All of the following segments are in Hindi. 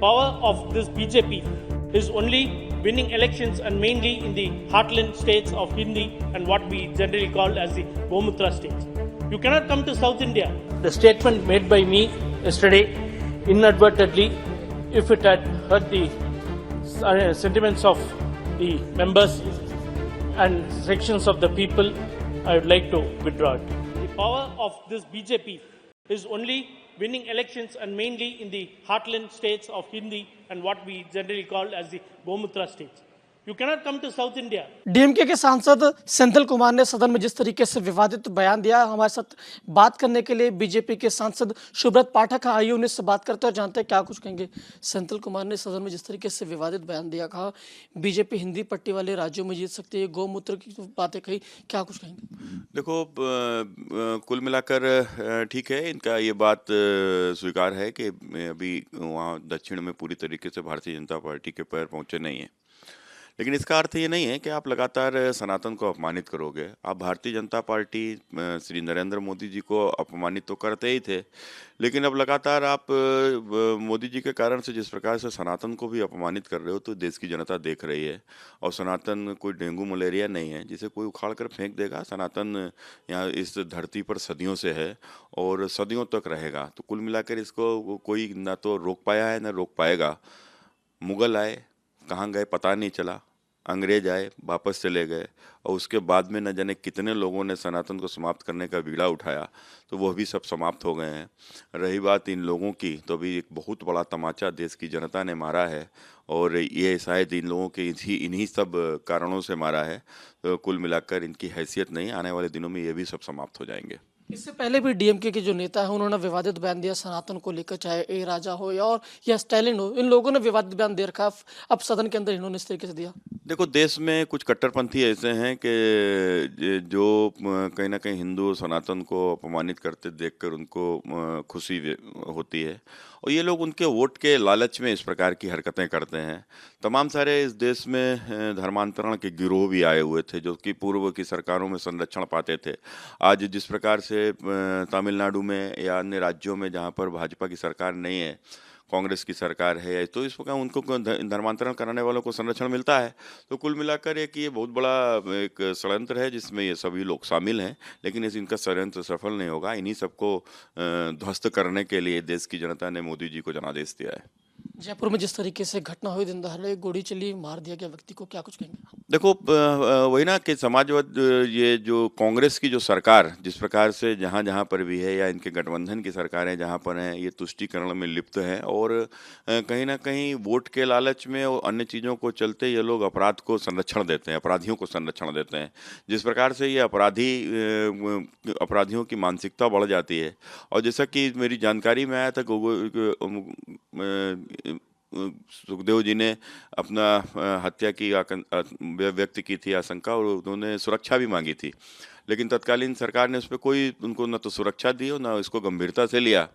power of this BJP is only winning elections and mainly in the heartland states of Hindi and what we generally call as the Gomutra states. You cannot come to South India. The statement made by me yesterday inadvertently, if it had hurt the sentiments of the members and sections of the people, I would like to withdraw it. The power of this BJP is only winning elections and mainly in the heartland states of Hindi and what we generally call as the Gomutra states. You cannot come to South India. DMK के सांसद सेंथिल कुमार ने सदन में जिस तरीके से विवादित बयान दिया, हमारे साथ बात करने के लिए बीजेपी के सांसद सुब्रत पाठक आइए उन्हें से बात करते हैं, जानते हैं क्या कुछ कहेंगे। सेंथिल कुमार ने सदन में जिस तरीके से विवादित बयान दिया, कहा बीजेपी हिंदी पट्टी वाले राज्यों में जीत सकती है, गौमूत्र की बातें कही, क्या कुछ कहेंगे? देखो, कुल मिलाकर ठीक है, इनका ये बात स्वीकार है कि अभी वहाँ दक्षिण में पूरी तरीके से भारतीय जनता पार्टी के पैर पहुँचे नहीं हैं, लेकिन इसका अर्थ ये नहीं है कि आप लगातार सनातन को अपमानित करोगे। आप भारतीय जनता पार्टी श्री नरेंद्र मोदी जी को अपमानित तो करते ही थे, लेकिन अब लगातार आप मोदी जी के कारण से जिस प्रकार से सनातन को भी अपमानित कर रहे हो, तो देश की जनता देख रही है। और सनातन कोई डेंगू मलेरिया नहीं है जिसे कोई उखाड़ कर फेंक देगा। सनातन यहाँ इस धरती पर सदियों से है और सदियों तक रहेगा। तो कुल मिलाकर इसको कोई ना तो रोक पाया है ना रोक पाएगा। मुगल आए, कहाँ गए पता नहीं चला, अंग्रेज आए वापस चले गए, और उसके बाद में न जाने कितने लोगों ने सनातन को समाप्त करने का बीड़ा उठाया, तो वह भी सब समाप्त हो गए हैं। रही बात इन लोगों की, तो अभी एक बहुत बड़ा तमाचा देश की जनता ने मारा है, और ये शायद इन लोगों के इन्हीं सब कारणों से मारा है। तो कुल मिलाकर इनकी हैसियत नहीं, आने वाले दिनों में ये भी सब समाप्त हो जाएंगे। इससे पहले भी डीएमके के जो नेता है उन्होंने विवादित बयान दिया सनातन को लेकर, चाहे ए राजा हो या स्टालिन हो, इन लोगों ने विवादित बयान दे रखा। अब सदन के अंदर इन्होंने इस तरीके से दिया। देखो, देश में कुछ कट्टरपंथी ऐसे हैं कि जो कहीं ना कहीं हिंदू सनातन को अपमानित करते देखकर उनको खुशी होती है, और ये लोग उनके वोट के लालच में इस प्रकार की हरकतें करते हैं। तमाम सारे इस देश में धर्मांतरण के गिरोह भी आए हुए थे जो कि पूर्व की सरकारों में संरक्षण पाते थे। आज जिस प्रकार से तमिलनाडु में या अन्य राज्यों में जहाँ पर भाजपा की सरकार नहीं है, कांग्रेस की सरकार है, तो इस प्रकार उनको धर्मांतरण कराने वालों को संरक्षण मिलता है। तो कुल मिलाकर ये बहुत बड़ा एक षड्यंत्र है जिसमें ये सभी लोग शामिल हैं, लेकिन इनका षड्यंत्र सफल नहीं होगा। इन्हीं सबको ध्वस्त करने के लिए देश की जनता ने मोदी जी को जनादेश दिया है। जयपुर में जिस तरीके से घटना हुई, दिन दहाड़े गोली चली, मार दिया गया व्यक्ति को, क्या कुछ कहेंगे? देखो, वही ना कि समाजवाद, ये जो कांग्रेस की जो सरकार जिस प्रकार से जहाँ जहाँ पर भी है, या इनके गठबंधन की सरकारें जहाँ पर हैं, ये तुष्टीकरण में लिप्त हैं, और कहीं ना कहीं वोट के लालच में और अन्य चीज़ों को चलते ये लोग अपराध को संरक्षण देते हैं, अपराधियों को संरक्षण देते हैं। जिस प्रकार से ये अपराधियों की मानसिकता बढ़ जाती है, और जैसा कि मेरी जानकारी में आया था, सुखदेव जी ने अपना हत्या की व्यक्त की थी आशंका, और उन्होंने सुरक्षा भी मांगी थी, लेकिन तत्कालीन सरकार ने उस पर कोई उनको न तो सुरक्षा दी और न इसको गंभीरता से लिया।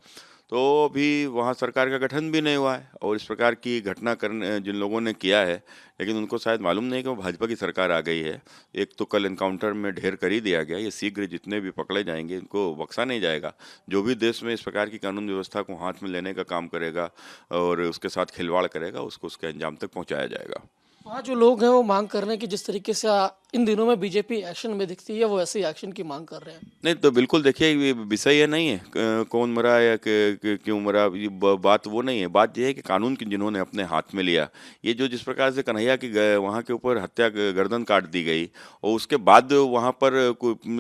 तो अभी वहाँ सरकार का गठन भी नहीं हुआ है, और इस प्रकार की घटना करने जिन लोगों ने किया है, लेकिन उनको शायद मालूम नहीं कि वो भाजपा की सरकार आ गई है। एक तो कल एनकाउंटर में ढेर कर ही दिया गया, ये शीघ्र जितने भी पकड़े जाएंगे इनको बख्शा नहीं जाएगा। जो भी देश में इस प्रकार की कानून व्यवस्था को हाथ में लेने का काम करेगा और उसके साथ खिलवाड़ करेगा, उसको उसके अंजाम तक पहुँचाया जाएगा। वहाँ जो लोग हैं वो मांग कर रहे हैं कि जिस तरीके से इन दिनों में बीजेपी एक्शन में दिखती है, वो ऐसे ही एक्शन की मांग कर रहे हैं। नहीं तो बिल्कुल, देखिए, ये विषय ये नहीं है कौन मरा या क्यों मरा, ये बात वो नहीं है। बात ये है कि कानून की जिन्होंने अपने हाथ में लिया, ये जो जिस प्रकार से कन्हैया की वहाँ के ऊपर हत्या, गर्दन काट दी गई, और उसके बाद वहाँ पर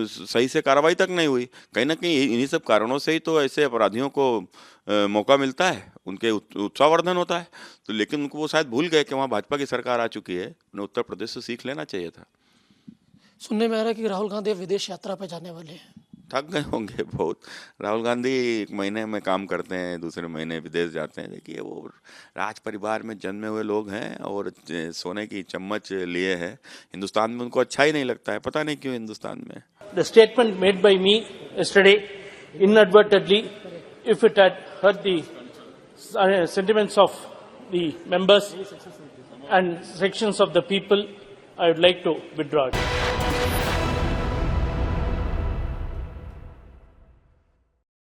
सही से कार्रवाई तक नहीं हुई। कहीं ना कहीं इन्हीं सब कारणों से ही तो ऐसे अपराधियों को मौका मिलता है, उनके उत्साहवर्धन होता है। तो लेकिन उनको वो शायद भूल गए कि वहाँ भाजपा की सरकार आ चुकी है। उन्हें उत्तर प्रदेश से सीख लेना चाहिए था। सुनने में आ रहा है कि राहुल गांधी विदेश यात्रा पर जाने वाले हैं। थक गए होंगे बहुत। राहुल गांधी एक महीने में काम करते हैं, दूसरे महीने विदेश जाते हैं। देखिए, वो राज परिवार में जन्मे हुए लोग हैं और सोने की चम्मच लिए हैं। हिंदुस्तान में उनको अच्छा ही नहीं लगता है, पता नहीं क्यों हिंदुस्तान में। The statement made by me yesterday inadvertently, if it had hurt the sentiments of the members and sections of the people, I would like to withdraw it.